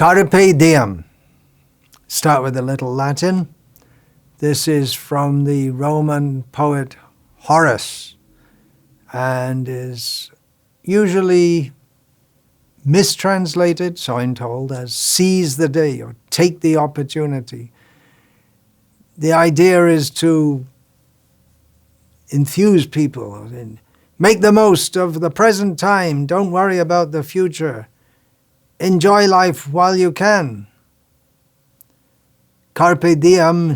Carpe Diem. Start with a little Latin. This is from the Roman poet Horace and is usually mistranslated, so I'm told, as seize the day or take the opportunity. The idea is to infuse people and make the most of the present time. Don't worry about the future. Enjoy life while you can. Carpe diem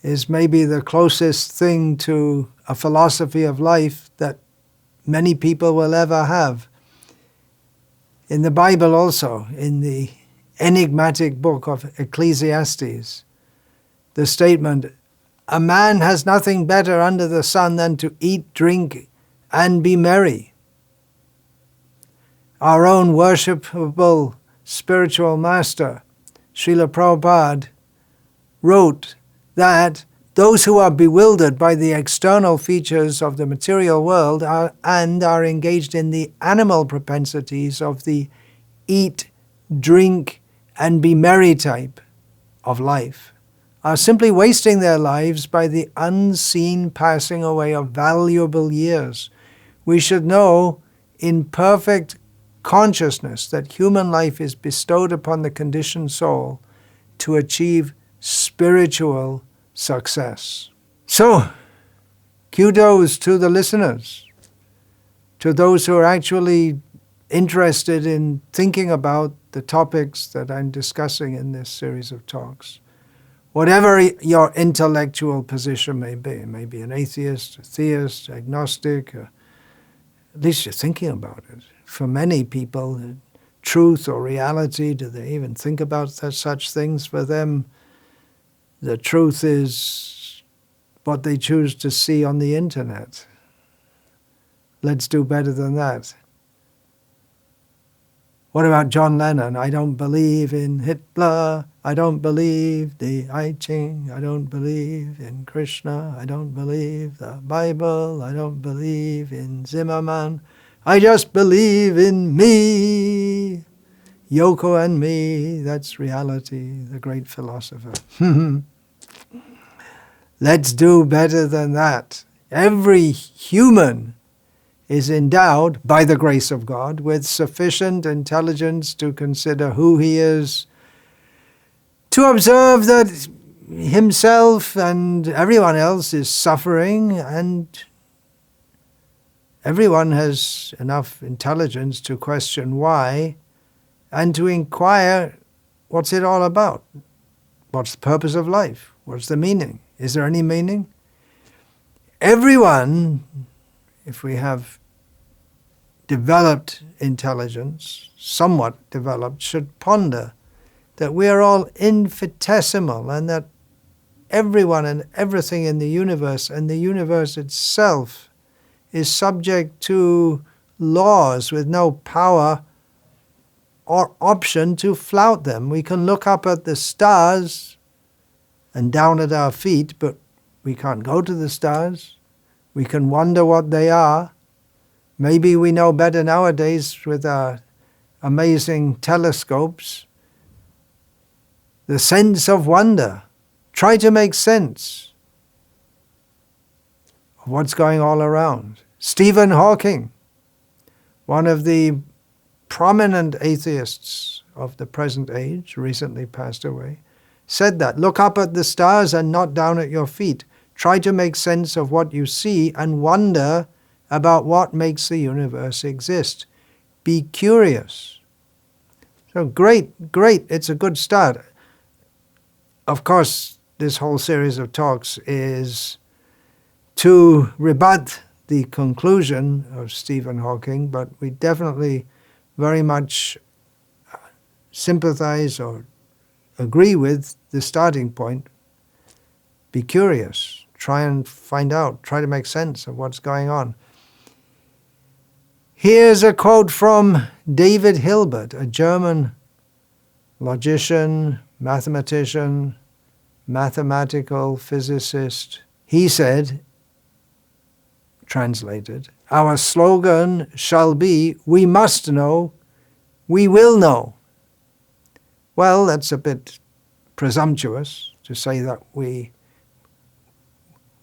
is maybe the closest thing to a philosophy of life that many people will ever have. In the Bible also, in the enigmatic book of Ecclesiastes, the statement, "A man has nothing better under the sun than to eat, drink, and be merry." Our own worshipable spiritual master, Śrīla Prabhupāda, wrote that those who are bewildered by the external features of the material world are engaged in the animal propensities of the eat, drink, and be merry type of life, are simply wasting their lives by the unseen passing away of valuable years. We should know in perfect consciousness that human life is bestowed upon the conditioned soul to achieve spiritual success. So, kudos to the listeners, to those who are actually interested in thinking about the topics that I'm discussing in this series of talks. Whatever your intellectual position may be, it may be an atheist, a theist, agnostic, at least you're thinking about it. For many people, truth or reality, do they even think about such things? For them, the truth is what they choose to see on the internet. Let's do better than that. What about John Lennon? I don't believe in Hitler. I don't believe the I Ching. I don't believe in Krishna. I don't believe the Bible. I don't believe in Zimmerman. I just believe in me. Yoko and me, that's reality, the great philosopher. Let's do better than that. Every human is endowed, by the grace of God, with sufficient intelligence to consider who he is, to observe that himself and everyone else is suffering, and everyone has enough intelligence to question why and to inquire, what's it all about? What's the purpose of life? What's the meaning? Is there any meaning? Everyone, if we have developed intelligence, somewhat developed, should ponder that we are all infinitesimal and that everyone and everything in the universe and the universe itself is subject to laws with no power or option to flout them. We can look up at the stars and down at our feet, but we can't go to the stars. We can wonder what they are. Maybe we know better nowadays with our amazing telescopes. The sense of wonder. Try to make sense of what's going all around. Stephen Hawking, one of the prominent atheists of the present age, recently passed away, said that. Look up at the stars and not down at your feet. Try to make sense of what you see and wonder about what makes the universe exist. Be curious. So great. It's a good start. Of course, this whole series of talks is to rebut the conclusion of Stephen Hawking, but we definitely very much sympathize or agree with the starting point. Be curious. Try and find out. Try to make sense of what's going on. Here's a quote from David Hilbert, a German logician, mathematician, mathematical physicist. He said, translated, "Our slogan shall be, we must know, we will know." Well, that's a bit presumptuous to say that we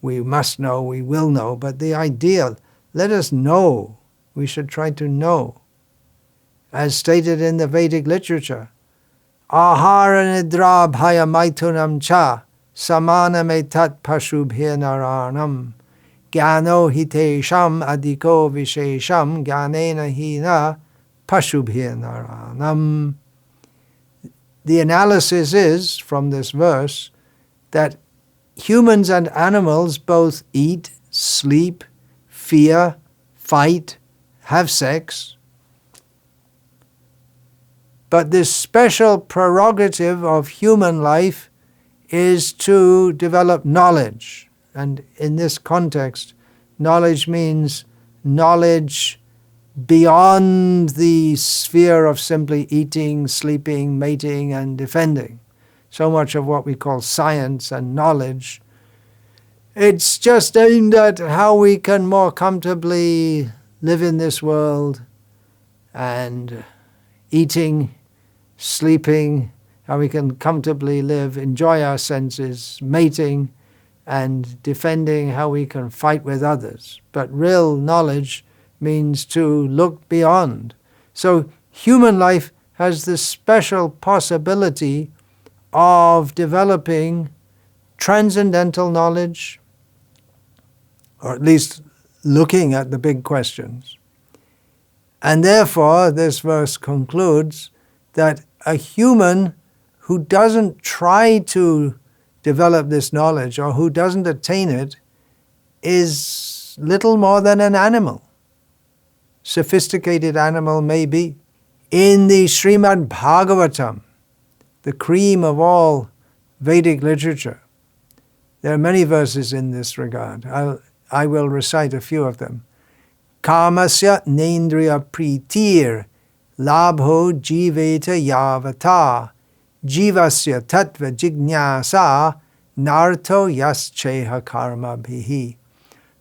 must know, we will know, but the ideal, let us know. We should try to know. As stated in the Vedic literature, ahara nidra bhaya maitunam cha samanam etat pashubhya naranam gyano hitesham adhiko vishesham gyanena hina pashubhya naranam. The analysis is, from this verse, that humans and animals both eat, sleep, fear, fight, have sex. But this special prerogative of human life is to develop knowledge. And in this context, knowledge means knowledge beyond the sphere of simply eating, sleeping, mating, and defending. So much of what we call science and knowledge, it's just aimed at how we can more comfortably live in this world, and eating, sleeping, how we can comfortably live, enjoy our senses, mating, and defending, how we can fight with others. But real knowledge means to look beyond. So human life has this special possibility of developing transcendental knowledge, or at least looking at the big questions. And therefore, this verse concludes that a human who doesn't try to develop this knowledge, or who doesn't attain it, is little more than an animal. Sophisticated animal maybe. In the Srimad Bhagavatam, the cream of all Vedic literature, there are many verses in this regard. I will recite a few of them. Kamasya nendriya pritir labho jiveta yavata jivasya tattva jignyasa narto yascheha karma bhihi.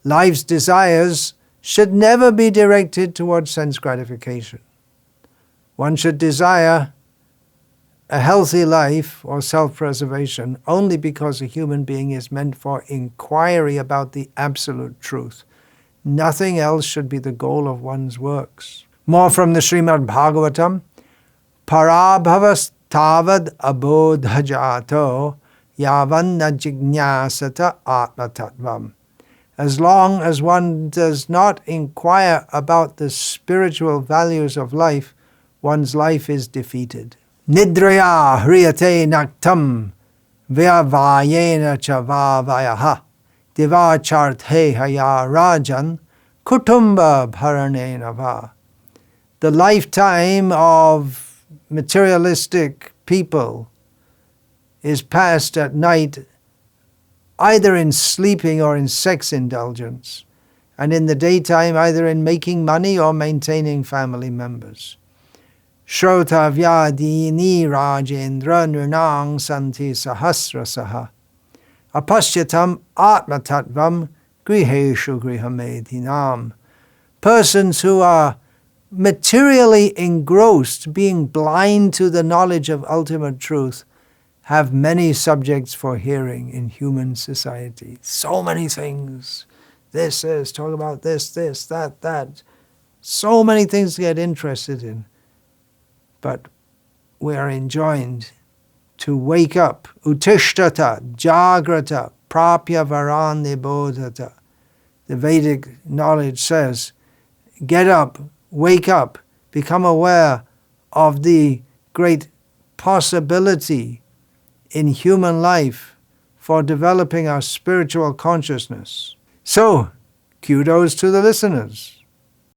Life's desires should never be directed towards sense gratification. One should desire a healthy life or self-preservation only because a human being is meant for inquiry about the absolute truth. Nothing else should be the goal of one's works. More from the Srimad Bhagavatam. Parabhavas tavad abodhajato yavanna jignyasata atmatattvam. As long as one does not inquire about the spiritual values of life, one's life is defeated. Nidraya hriyate naktam vyavayena cha vavayaha divacharthe haya rajan kutumba bharanena va. The lifetime of materialistic people is passed at night either in sleeping or in sex indulgence, and in the daytime either in making money or maintaining family members. Shrotavyadini Rajendra Nirnang Santi Sahasrasaha Apashyatam Atmatattvam Griheshu Grihamedhinam. Persons who are materially engrossed, being blind to the knowledge of ultimate truth, have many subjects for hearing in human society. So many things. This is, talk about this, that. So many things to get interested in. But we are enjoined to wake up. Utishtata, jagrata, prapya varan nibodhata. The Vedic knowledge says, get up, wake up, become aware of the great possibility in human life for developing our spiritual consciousness. So, kudos to the listeners.